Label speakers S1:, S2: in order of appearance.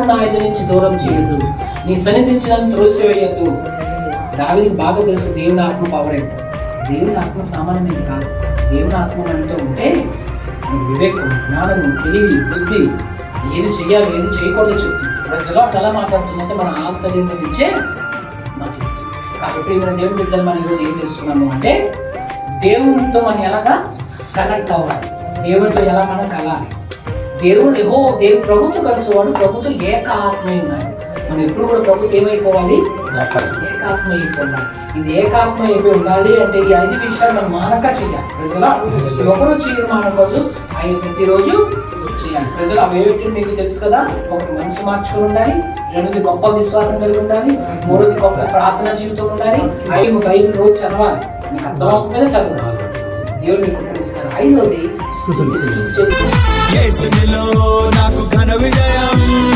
S1: నా ఎదుట నుంచి దూరం చేయొద్దు, నీ సన్నిధి నుంచి నన్ను త్రోసివేయొద్దు. దావీదుకి బాగా తెలుసు దేవుని ఆత్మ పవర్ ఏంటో. దేవుని ఆత్మ సామాన్యమైనది కాదు. దేవుని ఆత్మ మనతో ఉంటే వివేకం, జ్ఞానము, తెలివి, బుద్ధి, ఏది చెయ్యాలి ఏది చేయకూడదు చెప్తుంది. ప్రజలు ఎలా మాట్లాడుతుందంటే మన ఆంతర్యం నుంచే మాట్లాడుతుంది. కాబట్టి మన దేవుని బిడ్డలు మనం ఈరోజు ఏం చేస్తున్నాము అంటే దేవునితో మనం ఎలాగా కనెక్ట్ అవ్వాలి, దేవునితో ఎలా మనం కలాలి. దేవుడు ప్రభుత్వ కలిసేవాడు, ప్రభుత్వ ఏక ఆత్మై ఉన్నాడు. మనం ఎప్పుడు కూడా ప్రభుత్వం ఏమైపోవాలి, ఏకాత్మ అయిపోవాలి. ఇది ఏకాత్మ అయిపోయి ఉండాలి అంటే ఈ 5 విషయాలు మనం మానక చేయాలి. ప్రజలు ఒకరు చేయడం మానకూడదు, అవి ప్రతిరోజు చేయాలి. ప్రజలు అవి మీకు తెలుసు కదా. ఒకటి మనసు మార్చుకుని ఉండాలి, 2ది గొప్ప విశ్వాసం కలిగి ఉండాలి, 3ది గొప్ప ప్రార్థన జీవితం ఉండాలి, 5 బైబిల్ రోజు చదవాలి, మీకు అర్థం మీద చదవాలి, దేవుడు మీకు ఉపయోగిస్తారు. 5వది స్తుతి చేయాలి.